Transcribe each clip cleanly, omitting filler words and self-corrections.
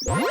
Hello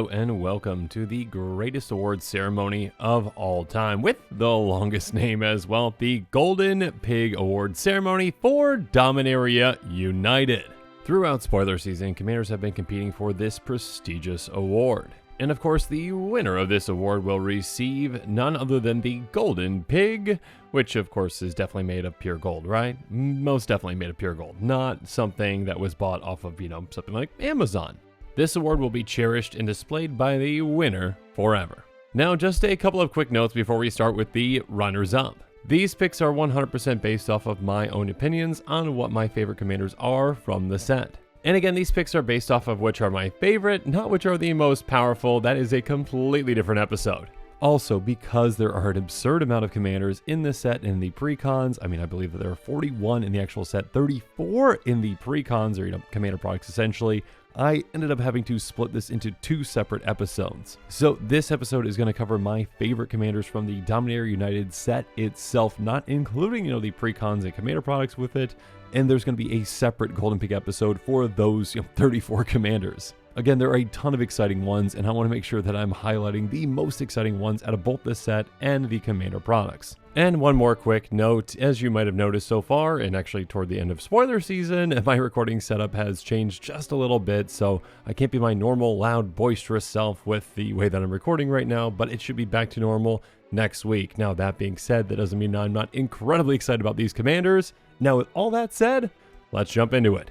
and welcome to the greatest awards ceremony of all time, with the longest name as well, the Golden Pig Award Ceremony for Dominaria United. Throughout spoiler season, Commanders have been competing for this prestigious award. And of course, the winner of this award will receive none other than the Golden Pig, which of course is definitely made of pure gold, right? Most definitely made of pure gold, not something that was bought off of, something like Amazon. This award will be cherished and displayed by the winner forever. Now, just a couple of quick notes before we start with the runners-up. These picks are 100% based off of my own opinions on what my favorite commanders are from the set. And again, these picks are based off of which are my favorite, not which are the most powerful. That is a completely different episode. Also, because there are an absurd amount of commanders in the set and the precons, I believe that there are 41 in the actual set, 34 in the precons, or commander products essentially, I ended up having to split this into two separate episodes. So this episode is going to cover my favorite commanders from the Dominaria United set itself, not including, the precons and commander products with it. And there's going to be a separate Golden Pig episode for those 34 commanders. Again, there are a ton of exciting ones, and I want to make sure that I'm highlighting the most exciting ones out of both this set and the commander products. And one more quick note, as you might have noticed so far, and actually toward the end of spoiler season, my recording setup has changed just a little bit, so I can't be my normal, loud, boisterous self with the way that I'm recording right now, but it should be back to normal next week. Now, that being said, that doesn't mean I'm not incredibly excited about these commanders. Now, with all that said, let's jump into it.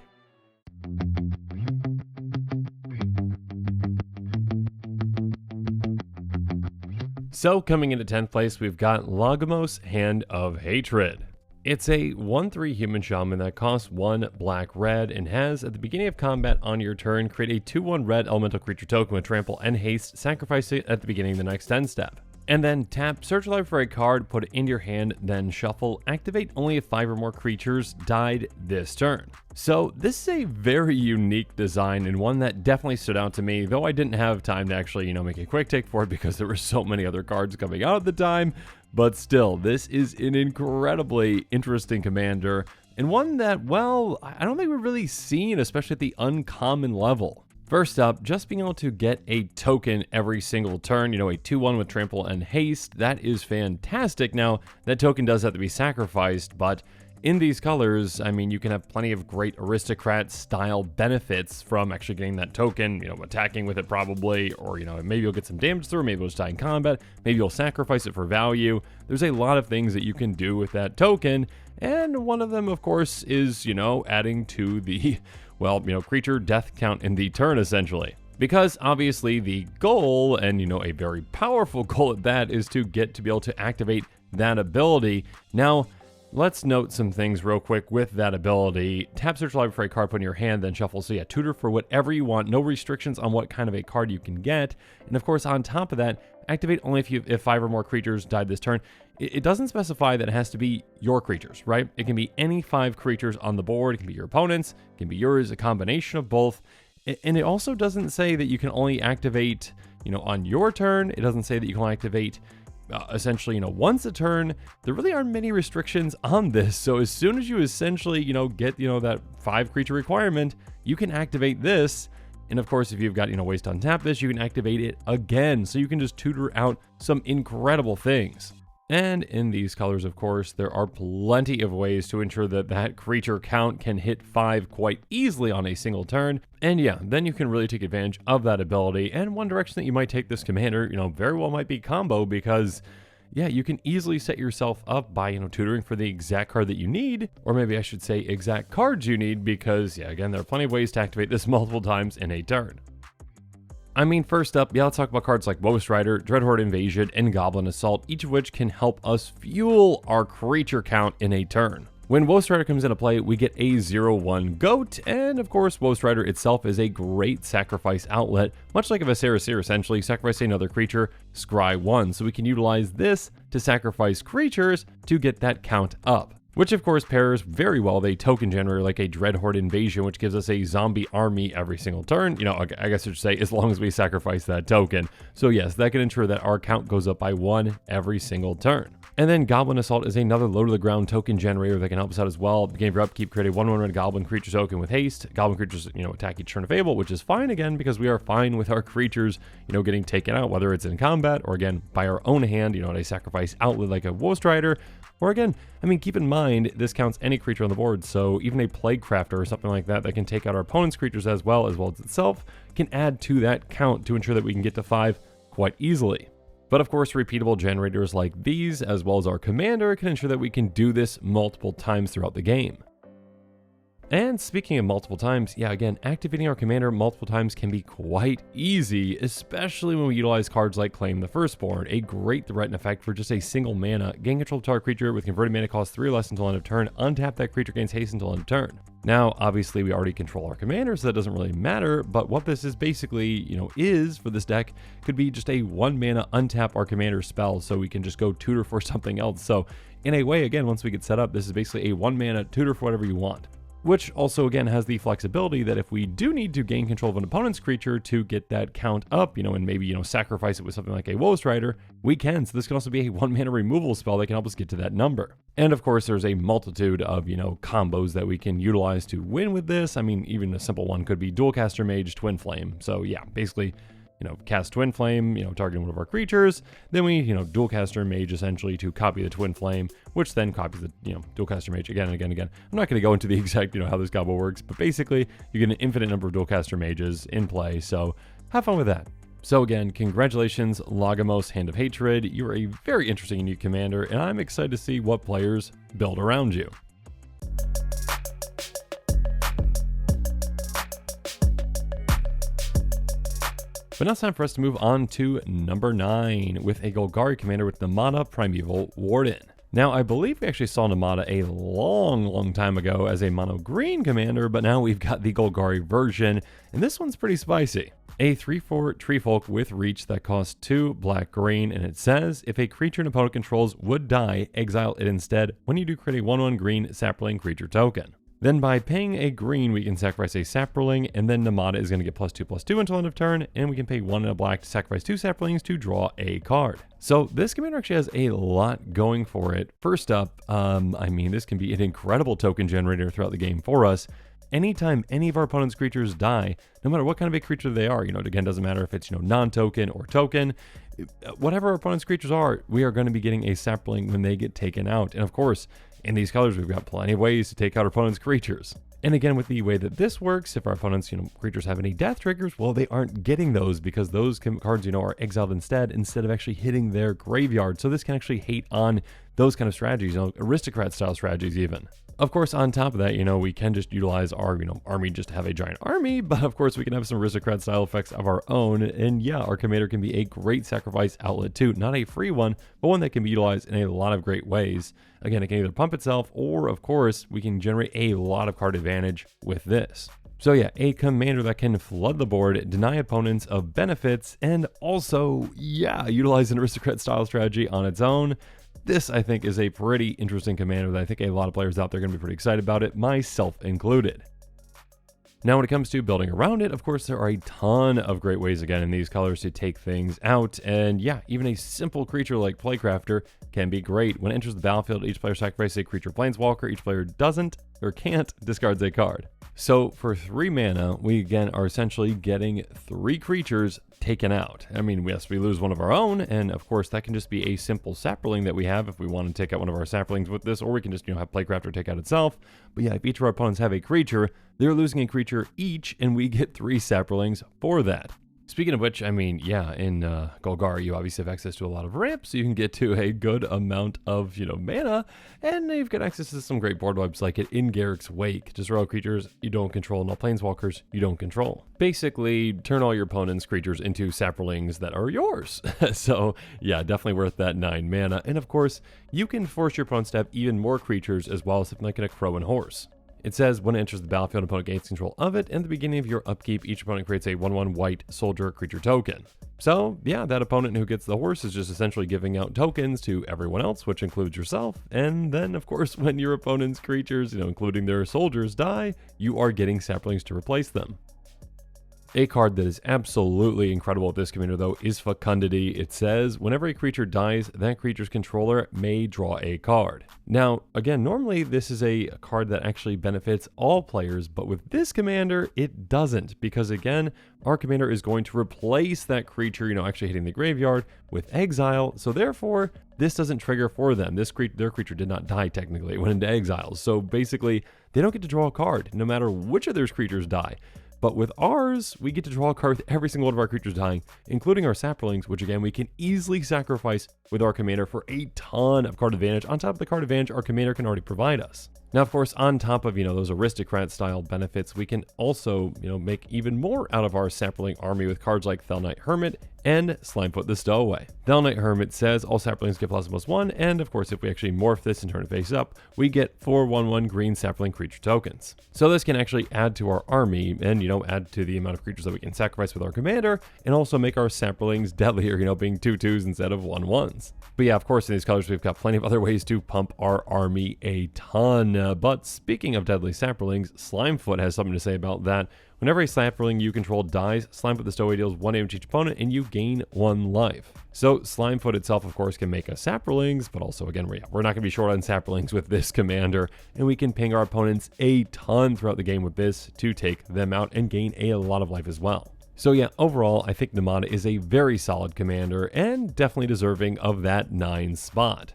So coming into 10th place, we've got Lagomos, Hand of Hatred. It's a 1/3 human shaman that costs 1 black-red and has, at the beginning of combat on your turn, create a 2/1 red elemental creature token with trample and haste, sacrifice it at the beginning of the next end step. And then tap, search life for a card, put it into your hand, then shuffle, activate only if 5 or more creatures died this turn. So this is a very unique design and one that definitely stood out to me, though I didn't have time to actually, make a quick take for it because there were so many other cards coming out at the time. But still, this is an incredibly interesting commander and one that, well, I don't think we've really seen, especially at the uncommon level. First up, just being able to get a token every single turn, a 2/1 with trample and haste, that is fantastic. Now, that token does have to be sacrificed, but in these colors, you can have plenty of great aristocrat-style benefits from actually getting that token, attacking with it probably, or, maybe you'll get some damage through, maybe it'll just die in combat, maybe you'll sacrifice it for value. There's a lot of things that you can do with that token, and one of them, of course, is, adding to the creature death count in the turn, essentially. Because obviously the goal, and a very powerful goal at that, is to get to be able to activate that ability. Now, let's note some things real quick with that ability. Tap, search library for a card, put in your hand, then shuffle. So yeah, tutor for whatever you want. No restrictions on what kind of a card you can get. And of course, on top of that, activate only if 5 or more creatures died this turn. It doesn't specify that it has to be your creatures, right? It can be any 5 creatures on the board. It can be your opponent's, it can be yours, a combination of both. And it also doesn't say that you can only activate, on your turn. It doesn't say that you can only activate essentially, once a turn. There really aren't many restrictions on this. So as soon as you essentially, get, that 5 creature requirement, you can activate this. And of course, if you've got, ways to untap this, you can activate it again. So you can just tutor out some incredible things. And in these colors, of course, there are plenty of ways to ensure that that creature count can hit 5 quite easily on a single turn. And yeah, then you can really take advantage of that ability. And one direction that you might take this commander, very well might be combo, because yeah, you can easily set yourself up by, tutoring for the exact card that you need, or maybe I should say exact cards you need, because yeah, again, there are plenty of ways to activate this multiple times in a turn. First up, yeah, let's talk about cards like Ghost Rider, Dreadhorde Invasion, and Goblin Assault, each of which can help us fuel our creature count in a turn. When Ghost Rider comes into play, we get a 0/1 goat, and of course, Ghost Rider itself is a great sacrifice outlet, much like a Viscera, essentially, sacrifice another creature, scry 1, so we can utilize this to sacrifice creatures to get that count up. which of course pairs very well with a token generator like a Dreadhorde Invasion, which gives us a zombie army every single turn. You know, I guess I should say as long as we sacrifice that token. So yes, that can ensure that our count goes up by 1 every single turn. And then Goblin Assault is another low to the ground token generator that can help us out as well. Beginning of your upkeep, create a 1/1 red Goblin creature token with haste. Goblin creatures, attack each turn of Fable, which is fine again because we are fine with our creatures, getting taken out, whether it's in combat or again by our own hand, at a sacrifice outlet like a Wolfstrider. Or again, keep in mind, this counts any creature on the board, so even a Plaguecrafter or something like that can take out our opponent's creatures as well as itself, can add to that count to ensure that we can get to 5 quite easily. But of course, repeatable generators like these, as well as our commander, can ensure that we can do this multiple times throughout the game. And speaking of multiple times, again, activating our commander multiple times can be quite easy, especially when we utilize cards like Claim the Firstborn, a great threat effect for just a single mana. Gain control of target creature with converted mana cost 3 or less until end of turn. Untap that creature, gains haste until end of turn. Now, obviously, we already control our commander, so that doesn't really matter, but what this is basically, is for this deck could be just a 1 mana untap our commander spell, so we can just go tutor for something else. So, in a way, again, once we get set up, this is basically a 1 mana tutor for whatever you want. Which also again has the flexibility that if we do need to gain control of an opponent's creature to get that count up, and maybe, sacrifice it with something like a Wolfstrider, we can. So this can also be a 1 mana removal spell that can help us get to that number. And of course, there's a multitude of, combos that we can utilize to win with this. Even a simple one could be Dualcaster Mage, Twin Flame. So yeah, basically, cast Twin Flame, targeting one of our creatures. Then we, Dualcaster Mage essentially to copy the Twin Flame, which then copies the, Dualcaster Mage again and again and again. I'm not going to go into the exact, how this combo works, but basically you get an infinite number of Dualcaster Mages in play. So have fun with that. So again, congratulations, Lagomos, Hand of Hatred. You're a very interesting and unique commander, and I'm excited to see what players build around you. But now it's time for us to move on to number 9 with a Golgari commander with Namada Primeval Warden. Now, I believe we actually saw Namada a long time ago as a mono green commander, but now we've got the Golgari version, and this one's pretty spicy. A 3/4 tree folk with reach that costs 2 black-green, and it says, if a creature an opponent controls would die, exile it instead when you do create a 1/1 green sapling creature token. Then by paying a green, we can sacrifice a sapling, and then Namada is going to get +2/+2 until end of turn, and we can pay 1 and a black to sacrifice 2 saplings to draw a card. So this commander actually has a lot going for it. First up, this can be an incredible token generator throughout the game for us. Anytime any of our opponent's creatures die, no matter what kind of a creature they are, it again doesn't matter if it's, non-token or token, whatever our opponent's creatures are, we are going to be getting a sapling when they get taken out. And of course, in these colors, we've got plenty of ways to take out our opponent's creatures. And again, with the way that this works, if our opponent's, creatures have any death triggers, well, they aren't getting those because those cards, are exiled instead of actually hitting their graveyard. So this can actually hate on those kind of strategies, aristocrat style strategies even. Of course, on top of that, we can just utilize our, army just to have a giant army, but of course we can have some aristocrat style effects of our own. And yeah, our commander can be a great sacrifice outlet too. Not a free one, but one that can be utilized in a lot of great ways. Again, it can either pump itself, or of course, we can generate a lot of card advantage with this. So yeah, a commander that can flood the board, deny opponents of benefits, and also, utilize an aristocrat style strategy on its own. This, I think, is a pretty interesting commander that I think a lot of players out there are going to be pretty excited about it, myself included. Now, when it comes to building around it, of course, there are a ton of great ways, again, in these colors to take things out. And yeah, even a simple creature like Plaguecrafter can be great. When it enters the battlefield, each player sacrifices a creature planeswalker. Each player doesn't or can't discards a card. So for 3 mana, we again are essentially getting 3 creatures taken out. Yes, we lose one of our own, and of course that can just be a simple sapling that we have if we want to take out one of our saplings with this, or we can just, have Plaguecrafter take out itself. But yeah, if each of our opponents have a creature, they're losing a creature each, and we get 3 saplings for that. Speaking of which, in Golgari, you obviously have access to a lot of ramps, so you can get to a good amount of, mana, and you've got access to some great board wipes like it in Garrick's Wake. Just roll creatures you don't control, and all planeswalkers you don't control. Basically, turn all your opponent's creatures into saplings that are yours. So, yeah, definitely worth that 9 mana. And of course, you can force your opponents to have even more creatures as well, something like a Crow and Horse. It says when it enters the battlefield, opponent gains control of it, and at the beginning of your upkeep, each opponent creates a 1/1 white soldier creature token. So yeah, that opponent who gets the horse is just essentially giving out tokens to everyone else, which includes yourself. And then of course, when your opponent's creatures, including their soldiers, die, you are getting saplings to replace them. A card that is absolutely incredible with this commander though is Fecundity. It says whenever a creature dies, that creature's controller may draw a card. Now again, normally this is a card that actually benefits all players, but with this commander it doesn't, because again, our commander is going to replace that creature, actually hitting the graveyard, with exile. So therefore this doesn't trigger for them. Their creature did not die technically, it went into exile. So basically they don't get to draw a card no matter which of their creatures die. But with ours, we get to draw a card with every single one of our creatures dying, including our saplings, which again, we can easily sacrifice with our commander for a ton of card advantage. On top of the card advantage our commander can already provide us. Now, of course, on top of, those aristocrat style benefits, we can also, make even more out of our sapling army with cards like Fell Knight Hermit and Slimefoot the Stowaway. Fell Knight Hermit says all saplings get +1/+1, and of course, if we actually morph this and turn it face up, we get 4/1/1 green sapling creature tokens. So this can actually add to our army and, add to the amount of creatures that we can sacrifice with our commander, and also make our saplings deadlier, being 2/2s instead of 1/1s. But yeah, of course, in these colors, we've got plenty of other ways to pump our army a ton. But speaking of deadly saplings, Slimefoot has something to say about that. Whenever a sapling you control dies, Slimefoot the Stowaway deals 1 damage to each opponent and you gain 1 life. So Slimefoot itself, of course, can make us saplings, but also, again, we're not going to be short on saplings with this commander, and we can ping our opponents a ton throughout the game with this to take them out and gain a lot of life as well. So yeah, overall, I think Namada is a very solid commander and definitely deserving of that 9 spot.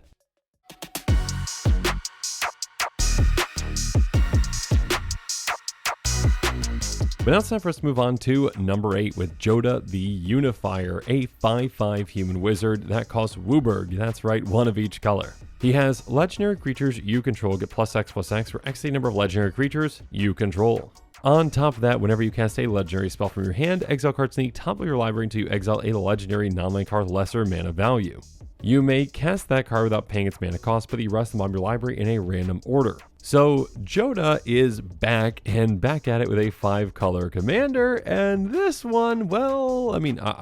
But now it's time for us to move on to number 8 with Joda the Unifier, a 5/5 human wizard that costs Wooburg. That's right, 1 of each color. He has legendary creatures you control get +X/+X for X number of legendary creatures you control. On top of that, whenever you cast a legendary spell from your hand, exile cards to the top of your library until you exile a legendary non-land card lesser mana value. You may cast that card without paying its mana cost, but the rest of them on your library in a random order. So Joda is back and back at it with a 5-color commander, and this one, well,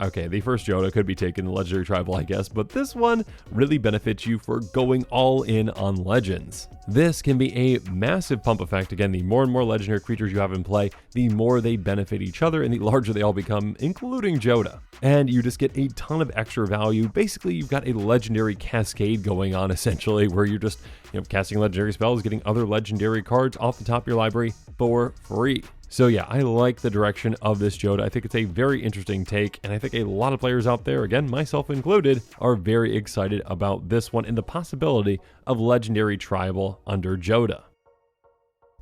okay, the first Joda could be taken legendary tribal, I guess, but this one really benefits you for going all in on legends. This can be a massive pump effect. Again, the more and more legendary creatures you have in play, the more they benefit each other and the larger they all become, including Joda. And you just get a ton of extra value. Basically, you've got a legendary cascade going on, essentially, where you're just casting legendary spells, getting other legendary cards off the top of your library for free. So yeah, I like the direction of this Joda. I think it's a very interesting take, and I think a lot of players out there, again, myself included, are very excited about this one and the possibility of legendary tribal under Joda.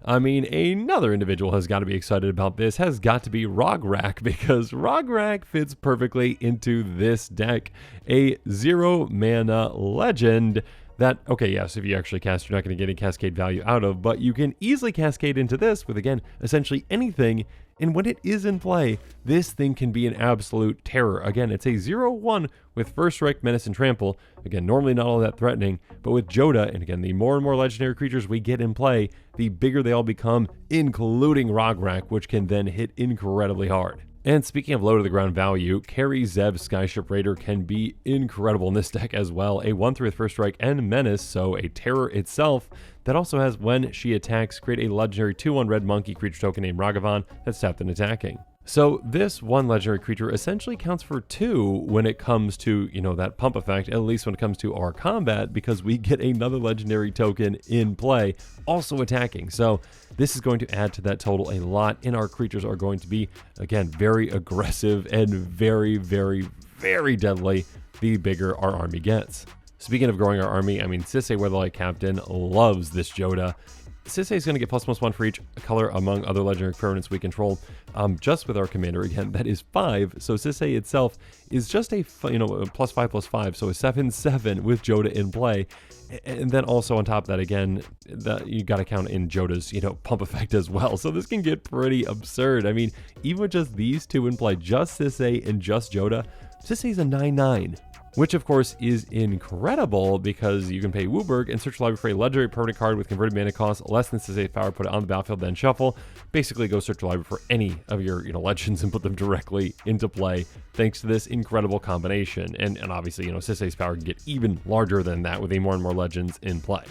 Another individual has got to be excited about this, has got to be Radrabic, because Radrabic fits perfectly into this deck. A 0-mana legend that, okay, yes, if you actually cast, you're not going to get any cascade value out of, but you can easily cascade into this with, again, essentially anything, and when it is in play, this thing can be an absolute terror. Again, it's a 0/1 with First Strike, Menace, and Trample. Again, normally not all that threatening, but with Joda, and again, the more and more legendary creatures we get in play, the bigger they all become, including Radrabic, which can then hit incredibly hard. And speaking of low to the ground value, Kari Zev Skyship Raider can be incredible in this deck as well. A 1/3 with First Strike and Menace, so a terror itself, that also has when she attacks, create a legendary 2/1 red monkey creature token named Ragavan that's tapped and attacking. So this one legendary creature essentially counts for 2 when it comes to, that pump effect, at least when it comes to our combat, because we get another legendary token in play, also attacking. So this is going to add to that total a lot, and our creatures are going to be, again, very aggressive and very, very, very deadly the bigger our army gets. Speaking of growing our army, Sisay Weatherlight Captain loves this Joda. Sisay is going to get ++1 for each color among other legendary permanents we control, just with our commander. Again, that is 5. So Sisay itself is just a +5/+5, so a 7/7 with Joda in play. And then also on top of that, again, you got to count in Joda's pump effect as well. So this can get pretty absurd. Even with just these two in play, just Sisay and just Joda, Sisay's a 9/9. which of course is incredible because you can pay Wooburg and search your library for a legendary permanent card with converted mana cost less than 6 power, put it on the battlefield, then shuffle. Basically go search your library for any of your legends and put them directly into play thanks to this incredible combination. And obviously, 6 power can get even larger than that with more and more legends in play.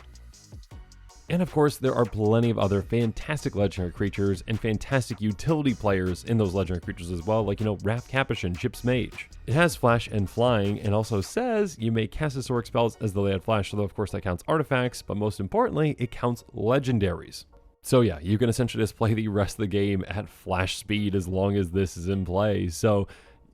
And of course, there are plenty of other fantastic legendary creatures and fantastic utility players in those legendary creatures as well, like, Wrath Capuchin, Ship's Mage. It has flash and flying, and also says you may cast historic spells as though they had flash, although of course that counts artifacts, but most importantly, it counts legendaries. So yeah, you can essentially just play the rest of the game at flash speed as long as this is in play. So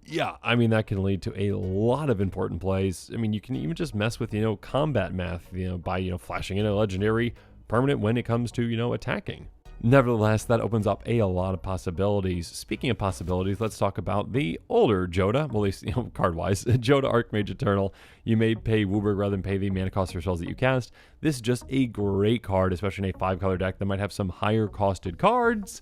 yeah, that can lead to a lot of important plays. You can even just mess with, combat math, by, flashing in a legendary permanent when it comes to, attacking. Nevertheless, that opens up a lot of possibilities. Speaking of possibilities, let's talk about the older Joda, well, at least, card-wise. Joda Archmage Eternal. You may pay Wooburg rather than pay the mana cost for spells that you cast. This is just a great card, especially in a 5-color deck that might have some higher costed cards.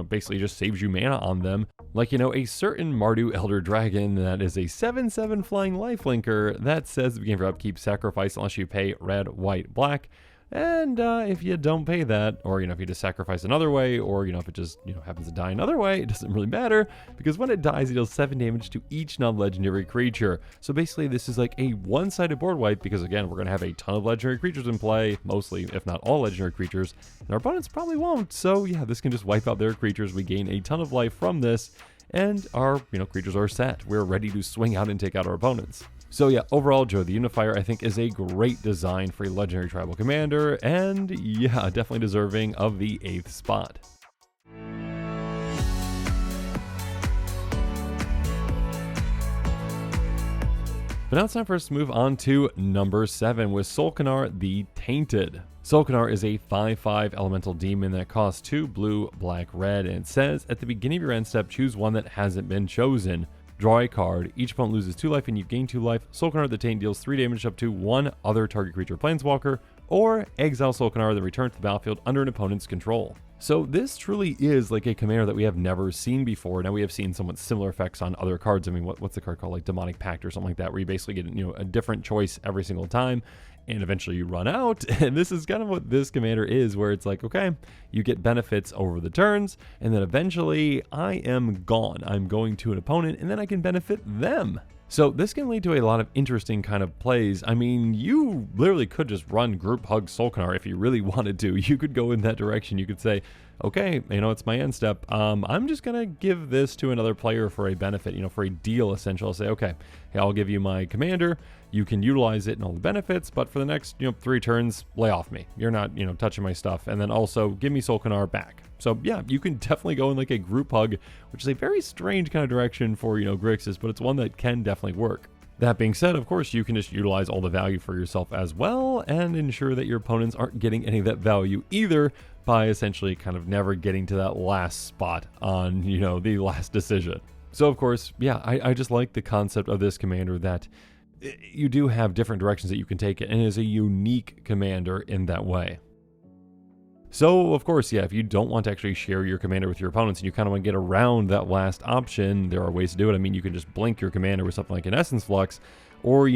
Basically just saves you mana on them. Like, a certain Mardu Elder Dragon that is a 7/7 flying lifelinker that says at the beginning of your upkeep, sacrifice unless you pay red, white, black. And if you don't pay that, or, if you just sacrifice another way, or, if it just, happens to die another way, it doesn't really matter, because when it dies, it deals 7 damage to each non-legendary creature. So basically, this is like a one-sided board wipe, because again, we're going to have a ton of legendary creatures in play, mostly, if not all legendary creatures, and our opponents probably won't. So yeah, this can just wipe out their creatures. We gain a ton of life from this, and our, creatures are set. We're ready to swing out and take out our opponents. So yeah, overall, Joda the Unifier, I think, is a great design for a legendary tribal commander, and yeah, definitely deserving of the 8th spot. But now it's time for us to move on to number 7 with Solkanar the Tainted. Solkanar is a 5/5 elemental demon that costs 2 blue, black, red, and it says at the beginning of your end step, choose one that hasn't been chosen. Draw a card. Each opponent loses 2 life and you gain 2 life. Solkanar the Taint deals 3 damage up to 1 other target creature or planeswalker, or exile Solkanar, then return to the battlefield under an opponent's control. So this truly is like a commander that we have never seen before. Now we have seen somewhat similar effects on other cards. What's the card called? Like Demonic Pact or something like that, where you basically get a different choice every single time. And eventually you run out, and this is kind of what this commander is, where it's like, okay, you get benefits over the turns, and then eventually I am gone. I'm going to an opponent, and then I can benefit them. So this can lead to a lot of interesting kind of plays. You literally could just run Group Hug Solkanar if you really wanted to. You could go in that direction. You could say, okay, it's my end step. I'm just going to give this to another player for a benefit, for a deal, essentially. I'll say, okay, hey, I'll give you my commander. You can utilize it and all the benefits, but for the next, 3 turns, lay off me. You're not, touching my stuff. And then also give me Solkanar back. So yeah, you can definitely go in like a group hug, which is a very strange kind of direction for, Grixis, but it's one that can definitely work. That being said, of course, you can just utilize all the value for yourself as well and ensure that your opponents aren't getting any of that value either by essentially kind of never getting to that last spot on, the last decision. So of course, yeah, I just like the concept of this commander that you do have different directions that you can take it, and it is a unique commander in that way. So, of course, yeah, if you don't want to actually share your commander with your opponents and you kind of want to get around that last option, there are ways to do it. You can just blink your commander with something like an Essence Flux, or,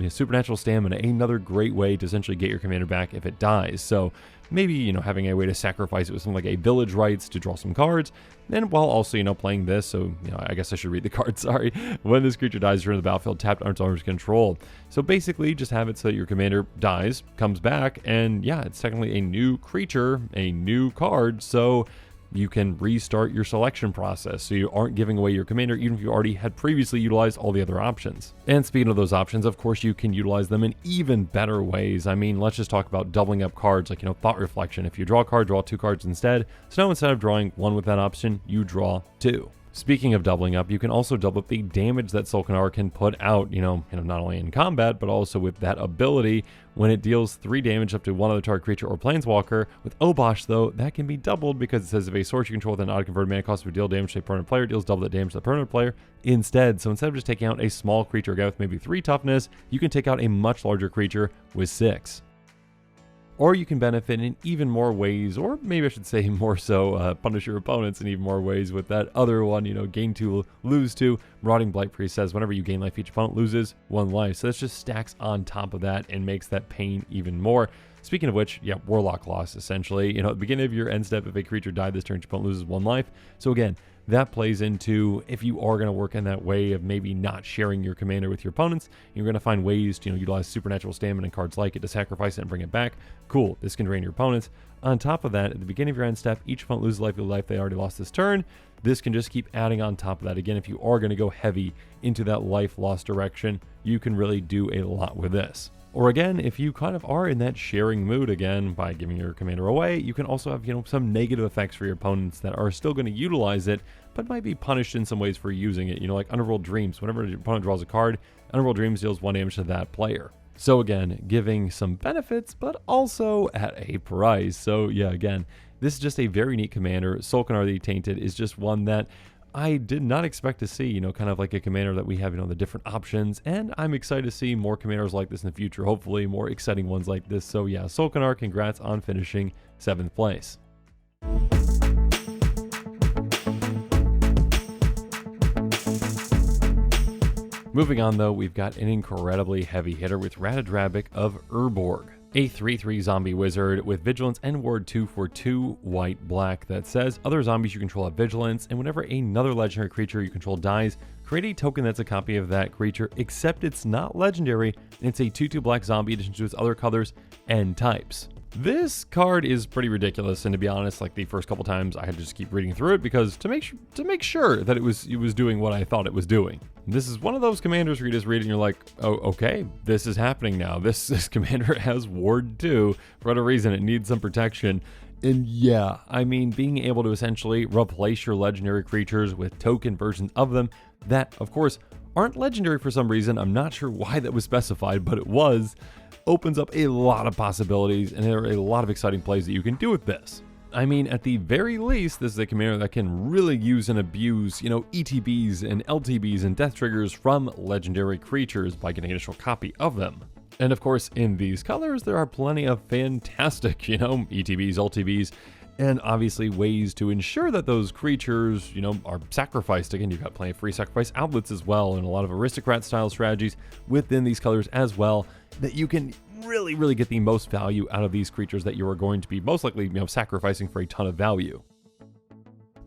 Supernatural Stamina, another great way to essentially get your commander back if it dies. So, maybe, having a way to sacrifice it with something like a Village Rites to draw some cards, and while also, playing this, so, I guess I should read the card, sorry. When this creature dies, return to the battlefield, tapped under its owner's control. So basically, just have it so that your commander dies, comes back, and yeah, it's technically a new creature, a new card, so you can restart your selection process, so you aren't giving away your commander even if you already had previously utilized all the other options. And speaking of those options, of course, you can utilize them in even better ways. Let's just talk about doubling up cards like, Thought Reflection. If you draw a card, draw 2 cards instead. So now instead of drawing 1 with that option, you draw 2. Speaking of doubling up, you can also double up the damage that Solkanar can put out, not only in combat, but also with that ability when it deals 3 damage up to 1 other target creature or planeswalker. With Obosh, though, that can be doubled because it says if a source you control with an auto-converted mana cost would deal damage to a permanent player, deals double that damage to the permanent player instead. So instead of just taking out a small creature, a guy with maybe 3 toughness, you can take out a much larger creature with 6. or you can benefit in even more ways, or maybe I should say more so punish your opponents in even more ways with that other one, gain 2, lose 2. Marauding Blight Priest says whenever you gain life, each opponent loses 1 life. So this just stacks on top of that and makes that pain even more. Speaking of which, yeah, Warlock loss, essentially. At the beginning of your end step, if a creature died this turn, your opponent loses 1 life. So again, that plays into if you are going to work in that way of maybe not sharing your commander with your opponents, you're going to find ways to utilize supernatural stamina and cards like it to sacrifice it and bring it back. Cool, this can drain your opponents. On top of that, at the beginning of your end step, each opponent loses life of the life they already lost this turn. This can just keep adding on top of that. Again, if you are going to go heavy into that life loss direction, you can really do a lot with this. Or again, if you kind of are in that sharing mood again by giving your commander away, you can also have, some negative effects for your opponents that are still going to utilize it, but might be punished in some ways for using it. Like Underworld Dreams. Whenever your opponent draws a card, Underworld Dreams deals 1 damage to that player. So again, giving some benefits, but also at a price. So yeah, again, this is just a very neat commander. Solkanar the Tainted is just one that I did not expect to see, kind of like a commander that we have, the different options, and I'm excited to see more commanders like this in the future, hopefully more exciting ones like this. So yeah, Solkanar, congrats on finishing 7th place. Moving on though, we've got an incredibly heavy hitter with Radrabic of Urborg. A 3/3 zombie wizard with vigilance and ward 2 for 2 white/black that says other zombies you control have vigilance, and whenever another legendary creature you control dies, create a token that's a copy of that creature, except it's not legendary, and it's a 2/2 black zombie in addition to its other colors and types. This card is pretty ridiculous, and to be honest, like the first couple times I had to just keep reading through it because to make sure that it was doing what I thought it was doing. This is one of those commanders where you just read it and you're like, oh, okay, this is happening now. This commander has ward 2 for whatever reason. It needs some protection. And yeah, I mean, being able to essentially replace your legendary creatures with token versions of them that, of course, aren't legendary for some reason. I'm not sure why that was specified, but it was. Opens up a lot of possibilities, and there are a lot of exciting plays that you can do with this. I mean, at the very least, this is a commander that can really use and abuse, ETBs and LTBs and death triggers from legendary creatures by getting an initial copy of them. And of course, in these colors, there are plenty of fantastic, ETBs, LTBs, and obviously ways to ensure that those creatures, are sacrificed. Again, you've got plenty of free sacrifice outlets as well, and a lot of aristocrat style strategies within these colors as well, that you can really get the most value out of these creatures that you are going to be most likely, sacrificing for a ton of value.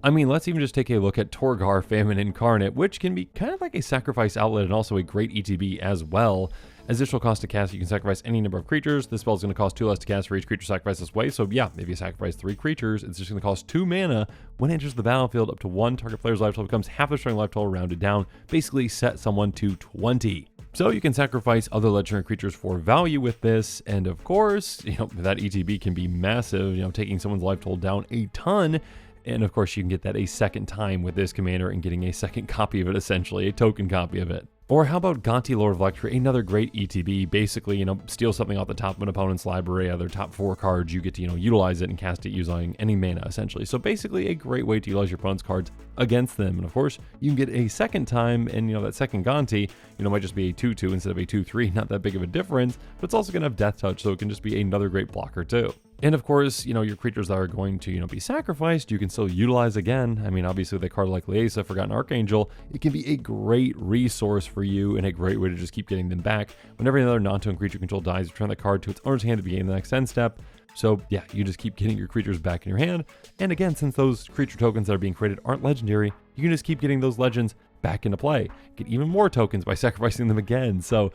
I mean, let's even just take a look at Torgar, Famine Incarnate, which can be kind of like a sacrifice outlet and also a great ETB as well. As additional cost to cast, you can sacrifice any number of creatures. This spell is going to cost 2 less to cast for each creature sacrificed this way. So yeah, if you sacrifice 3 creatures, it's just going to cost 2 mana. When it enters the battlefield, up to 1 target player's life total becomes half their starting life total rounded down. Basically set someone to 20. So you can sacrifice other legendary creatures for value with this, and of course, that ETB can be massive, taking someone's life total down a ton. And of course, you can get that a second time with this commander and getting a second copy of it, essentially, a token copy of it. Or how about Gonti, Lord of Lecture, another great ETB, basically, steal something off the top of an opponent's library, other top 4 cards, you get to, utilize it and cast it using any mana, essentially. So basically a great way to utilize your opponent's cards against them. And of course, you can get a second time, and that second Gonti, might just be a 2/2 instead of a 2/3, not that big of a difference, but it's also going to have Death Touch, so it can just be another great blocker too. And of course, your creatures that are going to, be sacrificed, you can still utilize again. I mean, obviously with a card like Liesa, Forgotten Archangel, it can be a great resource for you and a great way to just keep getting them back. Whenever another non-token creature control dies, return the card to its owner's hand to begin the next end step. So yeah, you just keep getting your creatures back in your hand. And again, since those creature tokens that are being created aren't legendary, you can just keep getting those legends back into play. Get even more tokens by sacrificing them again. So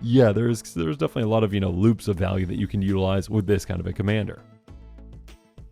yeah, there's definitely a lot of, loops of value that you can utilize with this kind of a commander.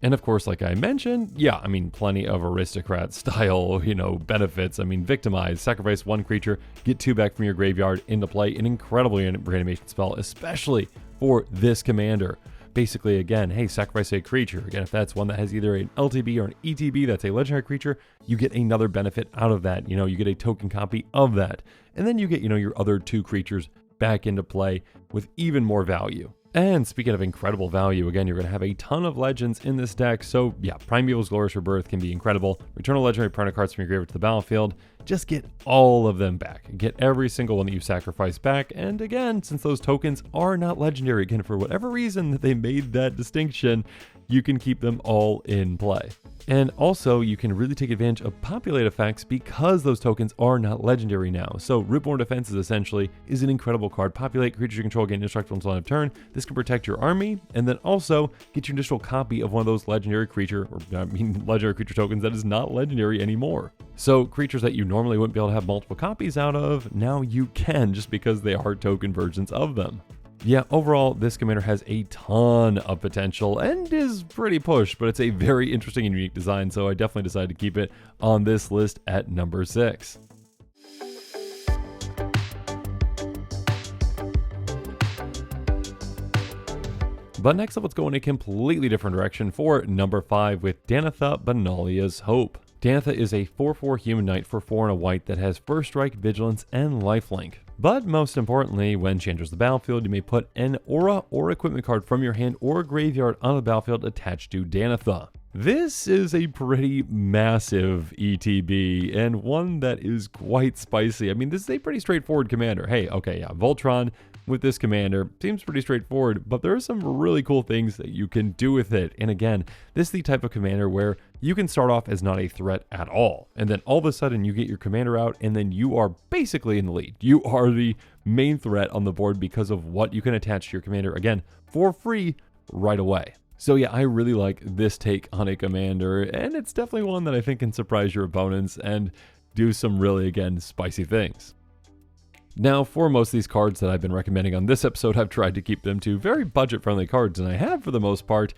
And of course, like I mentioned, yeah, I mean, plenty of aristocrat style, benefits. I mean, victimize, sacrifice 1 creature, get 2 back from your graveyard into play. An incredible reanimation spell, especially for this commander. Basically, again, hey, sacrifice a creature. Again, if that's one that has either an LTB or an ETB, that's a legendary creature, you get another benefit out of that. You get a token copy of that. And then you get, your other 2 creatures back into play with even more value. And speaking of incredible value, again, you're going to have a ton of legends in this deck. So yeah, Primeval's Glorious Rebirth can be incredible. Return a legendary permanent cards from your graveyard to the battlefield. just get all of them back. Get every single one that you sacrificed back. And again, since those tokens are not legendary, again, for whatever reason that they made that distinction, you can keep them all in play. And also, you can really take advantage of populate effects because those tokens are not legendary now. So Rootborn Defenses essentially is an incredible card. Populate, creatures you control gain indestructible until end of turn. This can protect your army, and then also get your additional copy of one of those legendary creature, legendary creature tokens that is not legendary anymore. So creatures that you normally wouldn't be able to have multiple copies out of, now you can, just because they are token versions of them. Yeah, overall, this commander has a ton of potential and is pretty pushed, but it's a very interesting and unique design, so I definitely decided to keep it on this list at number 6. But next up, let's go in a completely different direction for number 5 with Danath, Benalia's Hope. Danath is a 4/4 human knight for 4 and a white that has First Strike, Vigilance, and Lifelink. But most importantly, when she enters the battlefield, you may put an aura or equipment card from your hand or graveyard on the battlefield attached to Danath. This is a pretty massive ETB and one that is quite spicy. I mean, this is a pretty straightforward commander. Hey, okay, yeah, Voltron with this commander seems pretty straightforward, but there are some really cool things that you can do with it. And again, this is the type of commander where you can start off as not a threat at all, and then all of a sudden you get your commander out, and then you are basically in the lead. You are the main threat on the board because of what you can attach to your commander, again, for free right away. So yeah, I really like this take on a commander, and it's definitely one that I think can surprise your opponents and do some really, again, spicy things. Now, for most of these cards that I've been recommending on this episode, I've tried to keep them to very budget-friendly cards, and I have for the most part,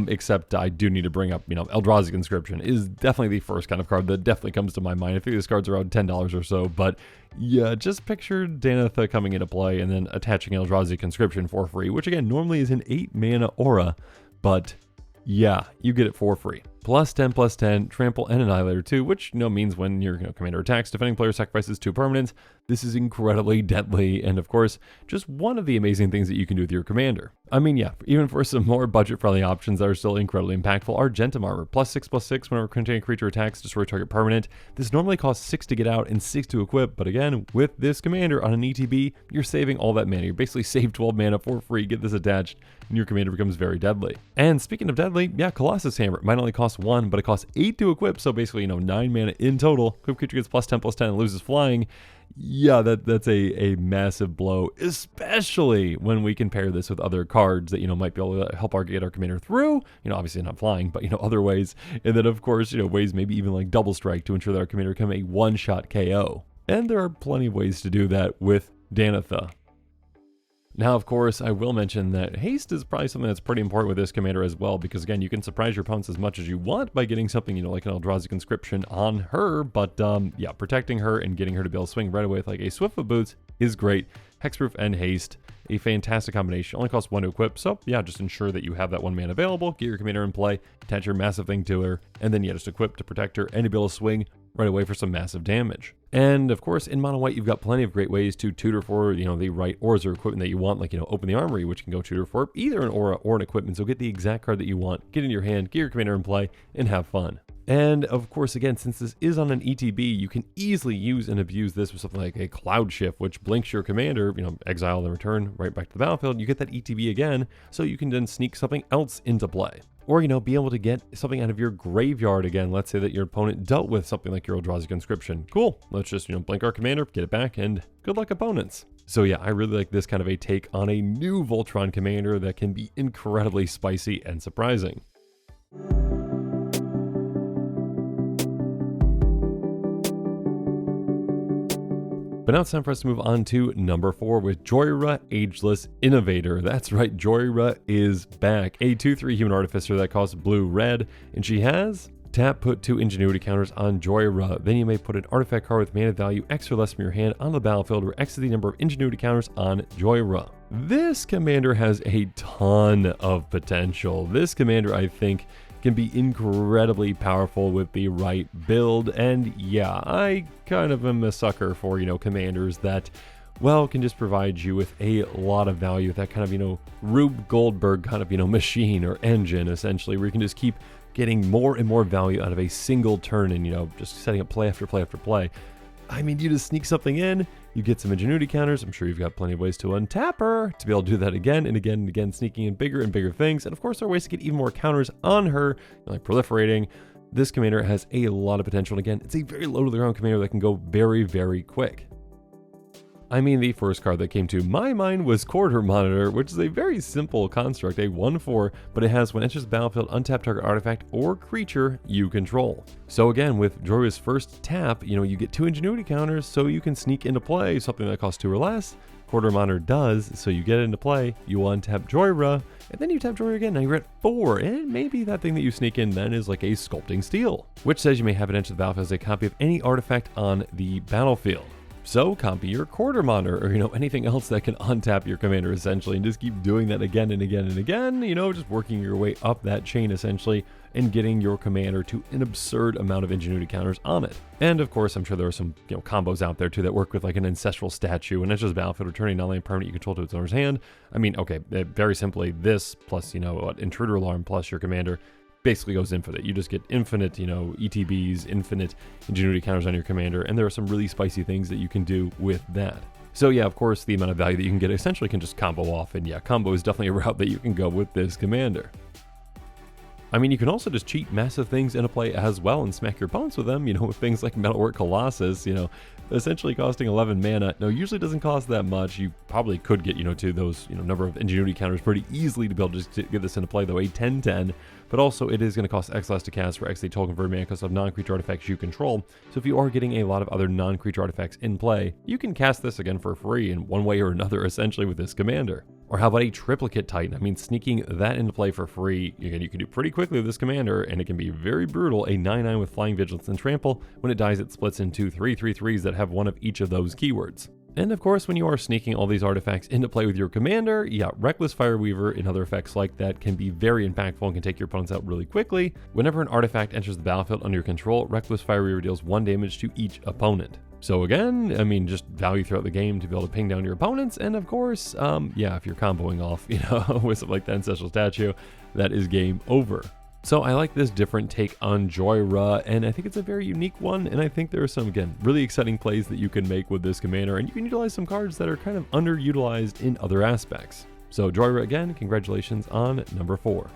except I do need to bring up, Eldrazi Conscription is definitely the first kind of card that definitely comes to my mind. I think this card's around $10 or so, but yeah, just picture Danath coming into play and then attaching Eldrazi Conscription for free, which again, normally is an 8-mana aura, but yeah, you get it for free. +10/+10, Trample, and Annihilator 2, which means when your commander attacks, defending player sacrifices 2 permanents. This is incredibly deadly, and of course, just one of the amazing things that you can do with your commander. I mean, yeah, even for some more budget-friendly options that are still incredibly impactful, Argentum Armor, +6/+6, whenever containing creature attacks, destroy target permanent. This normally costs 6 to get out and 6 to equip, but again, with this commander on an ETB, you're saving all that mana. You're basically save 12 mana for free, get this attached, and your commander becomes very deadly. And speaking of deadly, yeah, Colossus Hammer might only cost 1, but it costs 8 to equip, so basically, 9 mana in total. Equip creature gets +10/+10 and loses flying. Yeah, that's a massive blow, especially when we compare this with other cards that, might be able to help get our commander through, obviously not flying, but, other ways. And then, of course, ways maybe even like Double Strike to ensure that our commander can make a one-shot KO. And there are plenty of ways to do that with Danath. Now, of course, I will mention that haste is probably something that's pretty important with this commander as well, because again, you can surprise your opponents as much as you want by getting something, like an Eldrazi Conscription on her, but yeah, protecting her and getting her to be able to swing right away with like a Swiftfoot Boots is great. Hexproof and haste, a fantastic combination. Only costs 1 to equip, so yeah, just ensure that you have that 1 mana available, get your commander in play, attach your massive thing to her, and then yeah, just equip to protect her and to be able to swing right away for some massive damage. And of course, in mono white, you've got plenty of great ways to tutor for, the right auras or equipment that you want, like, Open the Armory, which can go tutor for either an aura or an equipment. So get the exact card that you want, get in your hand, get your commander in play, and have fun. And of course, again, since this is on an ETB, you can easily use and abuse this with something like a Cloud Shift, which blinks your commander, exile and return right back to the battlefield. You get that ETB again, so you can then sneak something else into play. Or, be able to get something out of your graveyard again. Let's say that your opponent dealt with something like your Eldrazi Conscription. Cool. Let's just, blink our commander, get it back, and good luck, opponents. So yeah, I really like this kind of a take on a new Voltron commander that can be incredibly spicy and surprising. But now it's time for us to move on to number 4 with Joyrah, Ageless Innovator. That's right, Joyrah is back. A 2/3 human artificer that costs blue-red, and she has tap, put 2 ingenuity counters on Joyrah. Then you may put an artifact card with mana value X or less from your hand on the battlefield, where X is the number of ingenuity counters on Joyrah. This commander has a ton of potential. This commander, I think, can be incredibly powerful with the right build, and yeah, I kind of am a sucker for, commanders that, well, can just provide you with a lot of value, that kind of, Rube Goldberg kind of, machine or engine, essentially, where you can just keep getting more and more value out of a single turn and, just setting up play after play after play. I mean, you just sneak something in, you get some ingenuity counters. I'm sure you've got plenty of ways to untap her to be able to do that again and again and again, sneaking in bigger and bigger things. And of course, there are ways to get even more counters on her, like proliferating. This commander has a lot of potential. And again, it's a very low to the ground commander that can go very, very quick. I mean, the first card that came to my mind was Quarter Monitor, which is a very simple construct, a 1/4, but it has when it enters the battlefield, untap target artifact or creature you control. So again, with Joyrah's first tap, you get 2 ingenuity counters, so you can sneak into play something that costs 2 or less. Quarter Monitor does, so you get it into play, you untap Joyrah, and then you tap Joyrah again, now you're at 4, and maybe that thing that you sneak in then is like a Sculpting Steel, which says you may have it enter the battlefield as a copy of any artifact on the battlefield. So copy your Quarter Monitor or anything else that can untap your commander essentially, and just keep doing that again and again and again, just working your way up that chain essentially and getting your commander to an absurd amount of ingenuity counters on it. And of course, I'm sure there are some combos out there too that work with like an Ancestral Statue and it's just battlefield returning non-land permanent you control to its owner's hand. I mean, okay, very simply this plus Intruder Alarm plus your commander basically goes infinite. You just get infinite, ETBs, infinite ingenuity counters on your commander, and there are some really spicy things that you can do with that. So yeah, of course, the amount of value that you can get essentially can just combo off, and yeah, combo is definitely a route that you can go with this commander. I mean, you can also just cheat massive things into play as well and smack your opponents with them, with things like Metalwork Colossus, essentially costing 11 mana. No, usually doesn't cost that much. You probably could get, to those, number of ingenuity counters pretty easily to be able to just get this into play, though, a 10/10. But also, it is going to cost X less to cast for X a total convert mana cost of non-creature artifacts you control. So if you are getting a lot of other non-creature artifacts in play, you can cast this again for free in one way or another, essentially, with this commander. Or how about a Triplicate Titan? I mean, sneaking that into play for free, again, you can do pretty quickly with this commander, and it can be very brutal. A 9/9 with Flying Vigilance and Trample. When it dies, it splits into 3/3/3s that have one of each of those keywords. And of course, when you are sneaking all these artifacts into play with your commander, yeah, Reckless Fireweaver and other effects like that can be very impactful and can take your opponents out really quickly. Whenever an artifact enters the battlefield under your control, Reckless Fireweaver deals 1 damage to each opponent. So again, I mean, just value throughout the game to be able to ping down your opponents. And of course, yeah, if you're comboing off, with something like that Ancestral Statue, that is game over. So I like this different take on Joyrah, and I think it's a very unique one, and I think there are some, again, really exciting plays that you can make with this commander, and you can utilize some cards that are kind of underutilized in other aspects. So Joyrah, again, congratulations on number 4.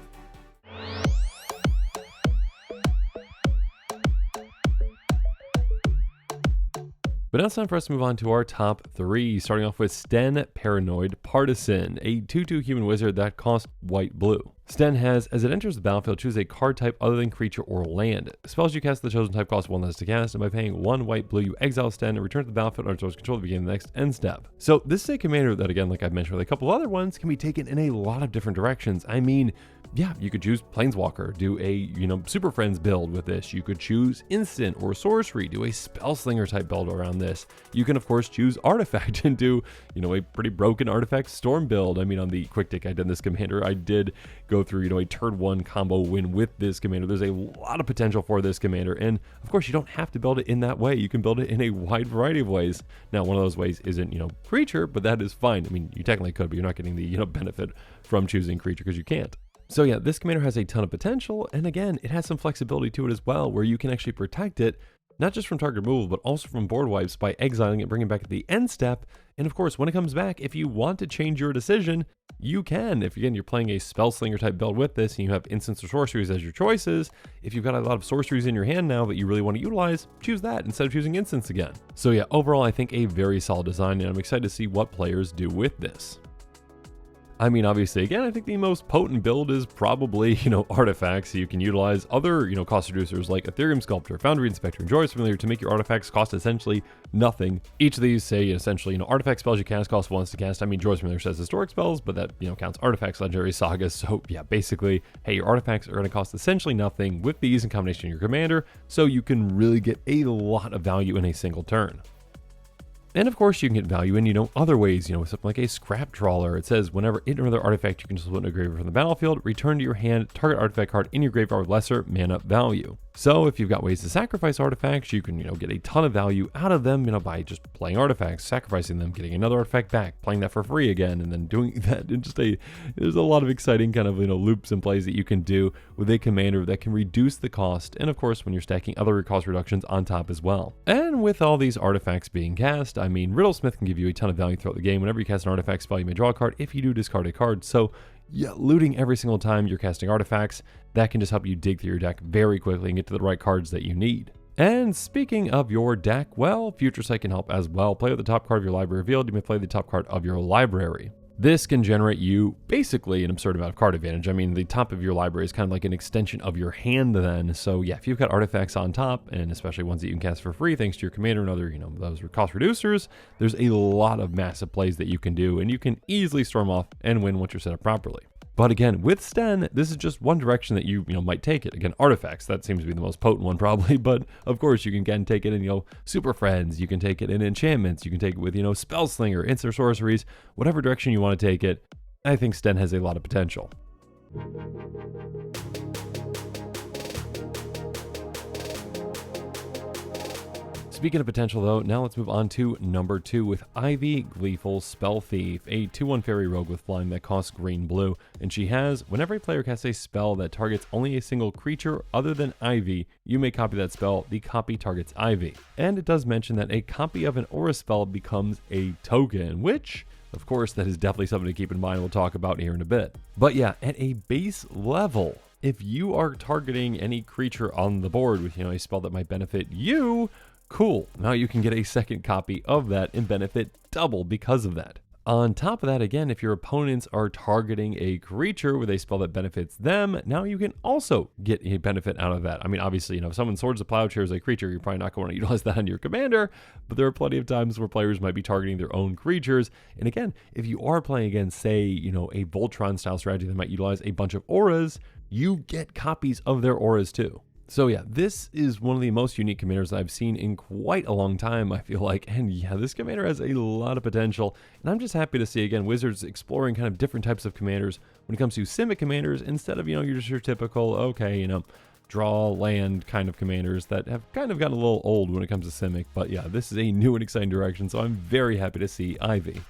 But now it's time for us to move on to our top 3, starting off with Sten Paranoid Partisan, a 2/2 human wizard that costs white-blue. Sten has, as it enters the battlefield, choose a card type other than creature or land. Spells you cast the chosen type cost 1 less to cast, and by paying 1 white-blue, you exile Sten and return to the battlefield under its control at the beginning of the next end step. So this is a commander that, again, like I've mentioned with a couple of other ones, can be taken in a lot of different directions. I mean, yeah, you could choose Planeswalker, do a, Super Friends build with this. You could choose Instant or Sorcery, do a Spellslinger type build around this. You can, of course, choose Artifact and do, a pretty broken Artifact Storm build. I mean, on the quick take I did this commander, I did go through, a turn 1 combo win with this commander. There's a lot of potential for this commander. And of course, you don't have to build it in that way. You can build it in a wide variety of ways. Now, one of those ways isn't, creature, but that is fine. I mean, you technically could, but you're not getting the, benefit from choosing creature because you can't. So yeah, this commander has a ton of potential, and again, it has some flexibility to it as well, where you can actually protect it, not just from target removal, but also from board wipes by exiling it, bringing it back at the end step. And of course, when it comes back, if you want to change your decision, you can. If again, you're playing a Spellslinger type build with this, and you have instants or sorceries as your choices, if you've got a lot of sorceries in your hand now that you really want to utilize, choose that instead of choosing instants again. So yeah, overall, I think a very solid design, and I'm excited to see what players do with this. I mean, obviously, again, I think the most potent build is probably, artifacts. You can utilize other, cost reducers like Ethereum Sculptor, Foundry Inspector, and Joyous Familiar to make your artifacts cost essentially nothing. Each of these say essentially, artifact spells you cast cost 1 to cast. I mean, Joyous Familiar says historic spells, but that, counts artifacts, legendary sagas. So yeah, basically, hey, your artifacts are going to cost essentially nothing with these in combination with your commander. So you can really get a lot of value in a single turn. And of course, you can get value in, other ways, with something like a Scrap Trawler. It says, whenever it or another artifact you can split into a graveyard from the battlefield, return to your hand target artifact card in your graveyard with lesser mana value. So if you've got ways to sacrifice artifacts, you can, get a ton of value out of them, by just playing artifacts, sacrificing them, getting another artifact back, playing that for free again, and then doing that. And there's a lot of exciting kind of, loops and plays that you can do with a commander that can reduce the cost. And of course, when you're stacking other cost reductions on top as well. And with all these artifacts being cast, Riddlesmith can give you a ton of value throughout the game. Whenever you cast an artifact spell, you may draw a card if you do discard a card. So yeah, looting every single time you're casting artifacts, that can just help you dig through your deck very quickly and get to the right cards that you need. And speaking of your deck, well, Future Sight can help as well. Play with the top card of your library revealed. You may play the top card of your library. This can generate you basically an absurd amount of card advantage. The top of your library is kind of like an extension of your hand then. So yeah, if you've got artifacts on top, and especially ones that you can cast for free thanks to your commander and other, those cost reducers, there's a lot of massive plays that you can do, and you can easily storm off and win once you're set up properly. But again, with Sten, this is just one direction that you might take it. Again, artifacts, that seems to be the most potent one probably, but of course you can again take it in, super friends, you can take it in enchantments, you can take it with, spellslinger, instant sorceries, whatever direction you want to take it. I think Sten has a lot of potential. Speaking of potential though, now let's move on to number 2 with Ivy, Gleeful Spell Thief, a 2/1 fairy rogue with flying that costs green-blue, and she has, whenever a player casts a spell that targets only a single creature other than Ivy, you may copy that spell, the copy targets Ivy. And it does mention that a copy of an aura spell becomes a token, which, of course, that is definitely something to keep in mind we'll talk about here in a bit. But yeah, at a base level, if you are targeting any creature on the board with, a spell that might benefit you, cool, now you can get a second copy of that and benefit double because of that. On top of that, again, if your opponents are targeting a creature with a spell that benefits them, now you can also get a benefit out of that. Obviously, if someone Swords of Plowshare is a creature, you're probably not going to utilize that on your commander, but there are plenty of times where players might be targeting their own creatures. And again, if you are playing against, say, a Voltron style strategy that might utilize a bunch of auras, you get copies of their auras too. So yeah, this is one of the most unique commanders I've seen in quite a long time, I feel like. And yeah, this commander has a lot of potential. And I'm just happy to see, again, Wizards exploring kind of different types of commanders when it comes to Simic commanders, instead of, you're just your typical, okay, draw land kind of commanders that have kind of gotten a little old when it comes to Simic. But yeah, this is a new and exciting direction, so I'm very happy to see Ivy.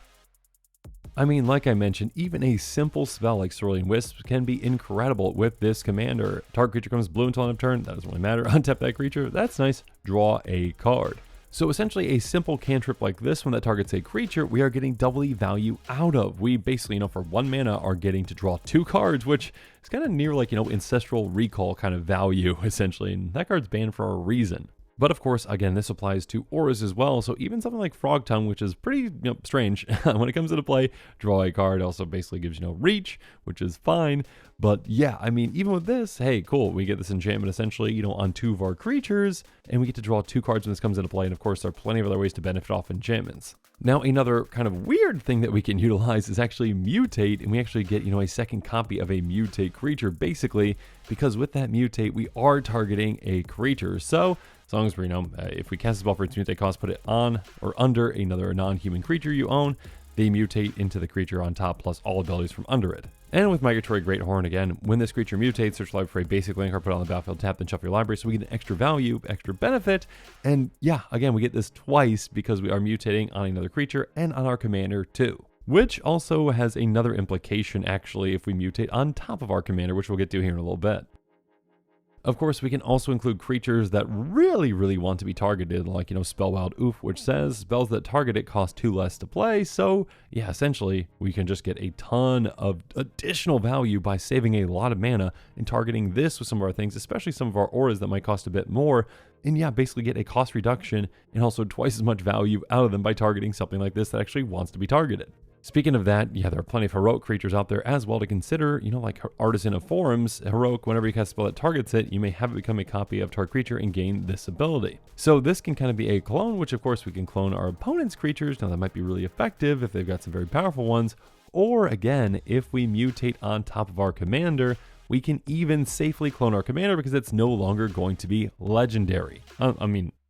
Like I mentioned, even a simple spell like Cerulean Wisp can be incredible with this commander. Target creature comes blue until end of turn, that doesn't really matter. Untap that creature, that's nice. Draw a card. So essentially a simple cantrip like this one that targets a creature, we are getting doubly value out of. We basically, for 1 mana are getting to draw 2 cards, which is kind of near like, Ancestral Recall kind of value, essentially. And that card's banned for a reason. But of course, again, this applies to auras as well. So even something like Frog Tongue, which is pretty strange when it comes into play, draw a card also basically gives reach, which is fine. But yeah, even with this, hey, cool, we get this enchantment essentially, on 2 of our creatures, and we get to draw 2 cards when this comes into play. And of course, there are plenty of other ways to benefit off enchantments. Now, another kind of weird thing that we can utilize is actually mutate, and we actually get, a second copy of a mutate creature, basically, because with that mutate, we are targeting a creature. So as long as we if we cast a spell for its mutate cost, put it on or under another non-human creature you own, they mutate into the creature on top plus all abilities from under it. And with Migratory Greathorn, again, when this creature mutates, search library for a basic land card, put it on the battlefield, tap, then shuffle your library, so we get an extra value, extra benefit, and yeah, again, we get this twice because we are mutating on another creature and on our commander too. Which also has another implication, actually, if we mutate on top of our commander, which we'll get to here in a little bit. Of course, we can also include creatures that really want to be targeted, like, Spellwild Oof, which says spells that target it cost 2 less to play. So yeah, essentially, we can just get a ton of additional value by saving a lot of mana and targeting this with some of our things, especially some of our auras that might cost a bit more. And yeah, basically get a cost reduction and also twice as much value out of them by targeting something like this that actually wants to be targeted. Speaking of that, yeah, there are plenty of heroic creatures out there as well to consider, like Artisan of Forums. Heroic, whenever you cast a spell that targets it, you may have it become a copy of target creature and gain this ability. So this can kind of be a clone, which of course we can clone our opponent's creatures. Now that might be really effective if they've got some very powerful ones. Or again, if we mutate on top of our commander, we can even safely clone our commander because it's no longer going to be legendary.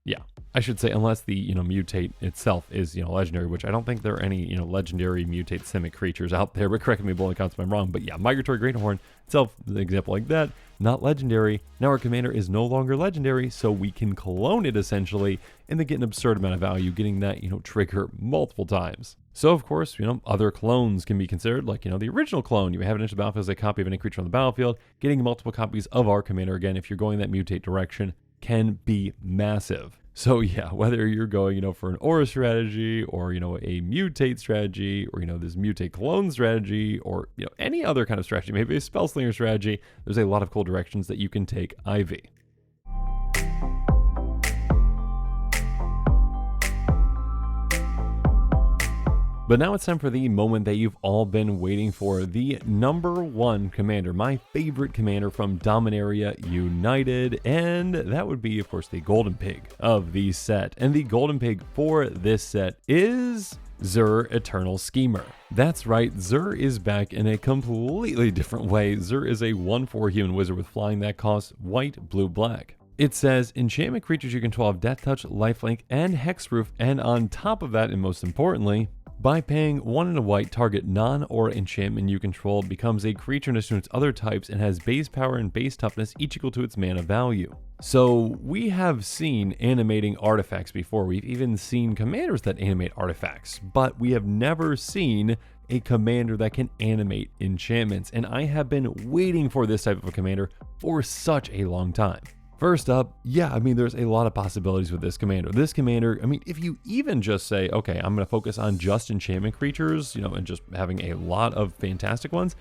Yeah, I should say, unless the, mutate itself is, legendary, which I don't think there are any, legendary mutate simic creatures out there, but correct me below in the comments if I'm wrong. But yeah, Migratory Greenhorn itself, an example like that, not legendary. Now our commander is no longer legendary, so we can clone it essentially, and then get an absurd amount of value, getting that, trigger multiple times. So of course, other clones can be considered, like, the original clone. You have it into the battlefield as a copy of any creature on the battlefield. Getting multiple copies of our commander, again, if you're going that mutate direction, can be massive. So yeah, whether you're going, for an aura strategy or, a mutate strategy or, this mutate clone strategy or, any other kind of strategy, maybe a spell slinger strategy, there's a lot of cool directions that you can take Ivy. But now it's time for the moment that you've all been waiting for, the #1 commander, my favorite commander from Dominaria United, and that would be, of course, the Golden Pig of the set. And the Golden Pig for this set is Zur Eternal Schemer. That's right, Zur is back in a completely different way. Zur is a 1/4 human wizard with flying that costs white, blue, black. It says, enchantment creatures you control have Death Touch, Lifelink, and Hexproof, and on top of that, and most importantly, by paying 1 and a white, target non-aura enchantment you control becomes a creature next to its other types and has base power and base toughness each equal to its mana value. So we have seen animating artifacts before. We've even seen commanders that animate artifacts, but we have never seen a commander that can animate enchantments. And I have been waiting for this type of a commander for such a long time. First up, yeah, there's a lot of possibilities with this commander. This commander, if you even just say, okay, I'm going to focus on just enchantment creatures, and just having a lot of fantastic ones,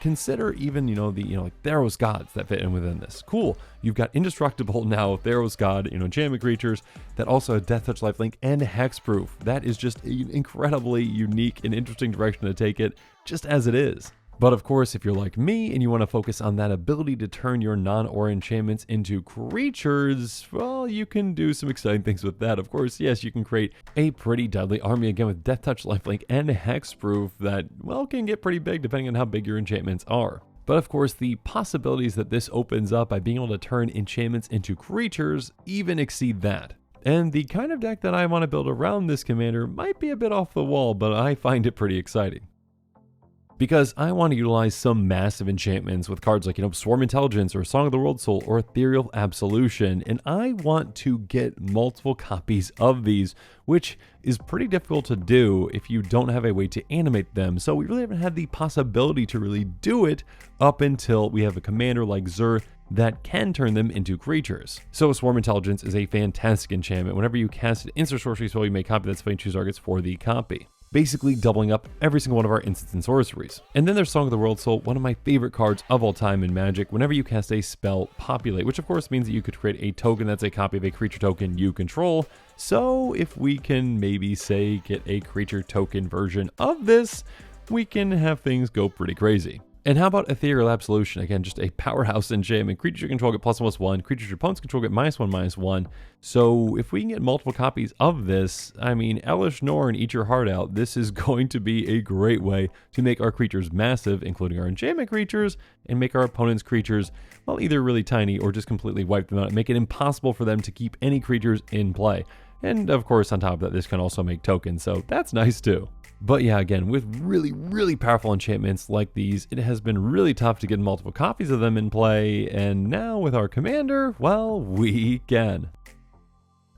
consider even, the, like Theros gods that fit in within this. Cool. You've got indestructible now Theros god, enchantment creatures that also have Death Touch, Lifelink, and Hexproof. That is just an incredibly unique and interesting direction to take it, just as it is. But of course, if you're like me and you want to focus on that ability to turn your non-aura enchantments into creatures, well, you can do some exciting things with that. Of course, yes, you can create a pretty deadly army, again, with Death Touch, Lifelink, and Hexproof that, well, can get pretty big depending on how big your enchantments are. But of course, the possibilities that this opens up by being able to turn enchantments into creatures even exceed that. And the kind of deck that I want to build around this commander might be a bit off the wall, but I find it pretty exciting. Because I want to utilize some massive enchantments with cards like, Swarm Intelligence or Song of the World Soul or Ethereal Absolution, and I want to get multiple copies of these, which is pretty difficult to do if you don't have a way to animate them. So we really haven't had the possibility to really do it up until we have a commander like Zur that can turn them into creatures. So Swarm Intelligence is a fantastic enchantment. Whenever you cast an instant sorcery spell, you may copy that spell and choose targets for the copy, basically doubling up every single one of our instants and sorceries. And then there's Song of the World Soul, one of my favorite cards of all time in Magic. Whenever you cast a spell, populate, which of course means that you could create a token that's a copy of a creature token you control. So if we can maybe say get a creature token version of this, we can have things go pretty crazy. And how about Ethereal Absolution? Again, just a powerhouse enchantment. Creatures you control get +1/+1. Creatures your opponents control get -1/-1. So if we can get multiple copies of this, Elish Norn, eat your heart out. This is going to be a great way to make our creatures massive, including our enchantment creatures, and make our opponents' creatures, well, either really tiny or just completely wipe them out and make it impossible for them to keep any creatures in play. And of course, on top of that, this can also make tokens, so that's nice too. But yeah, again, with really, really powerful enchantments like these, it has been really tough to get multiple copies of them in play, and now with our commander, well, we can.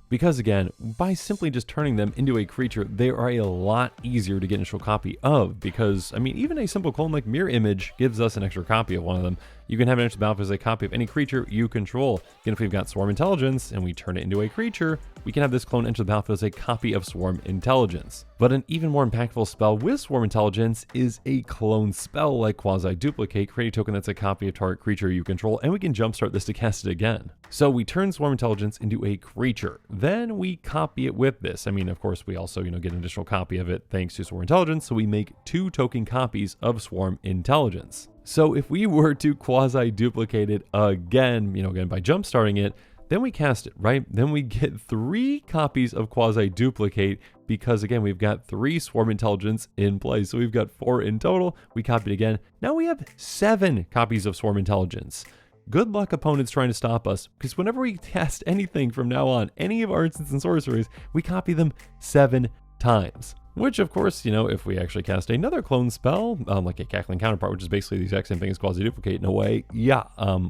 Because again, by simply just turning them into a creature, they are a lot easier to get an initial copy of, because, even a simple clone like Mirror Image gives us an extra copy of one of them. You can have an extra battlefield as a copy of any creature you control. Again, if we've got Swarm Intelligence and we turn it into a creature, we can have this clone enter the battlefield as a copy of Swarm Intelligence. But an even more impactful spell with Swarm Intelligence is a clone spell like Quasi Duplicate, create a token that's a copy of target creature you control, and we can jumpstart this to cast it again. So we turn Swarm Intelligence into a creature, then we copy it with this. Of course, we also, get an additional copy of it thanks to Swarm Intelligence, so we make 2 token copies of Swarm Intelligence. So if we were to quasi-duplicate it again, again by jump-starting it, then we cast it, right? Then we get 3 copies of quasi-duplicate because, again, we've got 3 Swarm Intelligence in play. So we've got 4 in total. We copy it again. Now we have 7 copies of Swarm Intelligence. good luck opponents trying to stop us, because whenever we cast anything from now on, any of our instants and sorceries, we copy them 7 times. Which, of course, if we actually cast another clone spell, like a Cackling Counterpart, which is basically the exact same thing as Quasi-Duplicate in a way,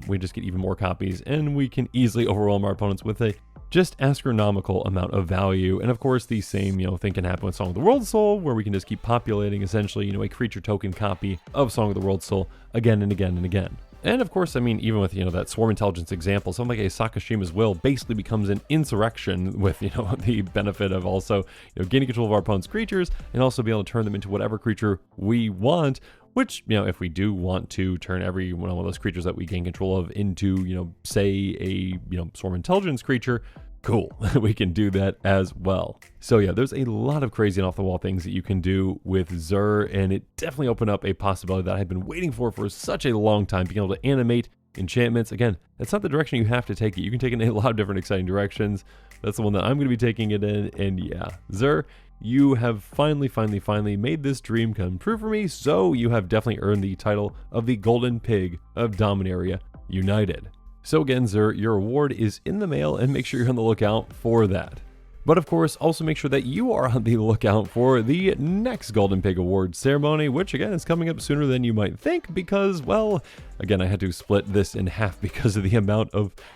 we just get even more copies, and we can easily overwhelm our opponents with a just astronomical amount of value. And of course, the same, thing can happen with Song of the World Soul, where we can just keep populating, essentially, a creature token copy of Song of the World Soul again and again and again. And of course, even with, that Swarm Intelligence example, something like a Sakashima's Will basically becomes an insurrection with, the benefit of also, gaining control of our opponent's creatures and also be able to turn them into whatever creature we want, which, if we do want to turn every one of those creatures that we gain control of into, say a, Swarm Intelligence creature, cool, we can do that as well. So yeah, there's a lot of crazy and off-the-wall things that you can do with Xur, and it definitely opened up a possibility that I had been waiting for such a long time, being able to animate enchantments. Again, that's not the direction you have to take it. You can take it in a lot of different exciting directions. That's the one that I'm going to be taking it in, and yeah, Xur, you have finally made this dream come true for me, so you have definitely earned the title of the Golden Pig of Dominaria United. So again, Xur, your award is in the mail, and make sure you're on the lookout for that. But of course, also make sure that you are on the lookout for the next Golden Pig Award ceremony, which again is coming up sooner than you might think because, well, again, I had to split this in half because of the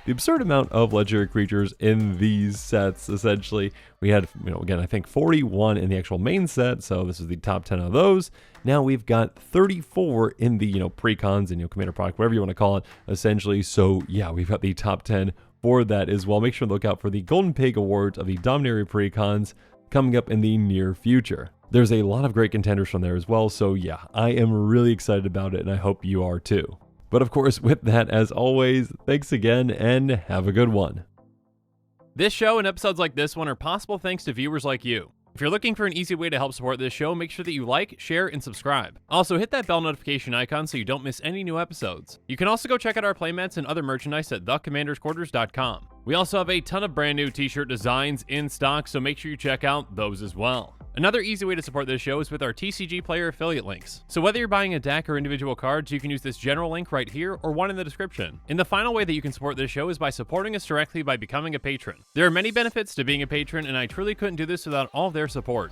absurd amount of legendary creatures in these sets, essentially. We had, again, I think 41 in the actual main set, so this is the top 10 of those. Now we've got 34 in the, pre-cons and, commander product, whatever you want to call it, essentially. So yeah, we've got the top 10 for that as well. Make sure to look out for the Golden Pig Awards of the Dominaria Precons coming up in the near future. There's a lot of great contenders from there as well, so yeah, I am really excited about it, and I hope you are too. But of course, with that, as always, thanks again, and have a good one. This show and episodes like this one are possible thanks to viewers like you. If you're looking for an easy way to help support this show, make sure that you like, share, and subscribe. Also, hit that bell notification icon so you don't miss any new episodes. You can also go check out our playmats and other merchandise at thecommandersquarters.com. We also have a ton of brand new t-shirt designs in stock, so make sure you check out those as well. Another easy way to support this show is with our TCG Player affiliate links. So whether you're buying a deck or individual cards, you can use this general link right here or one in the description. And the final way that you can support this show is by supporting us directly by becoming a patron. There are many benefits to being a patron, and I truly couldn't do this without all of their support.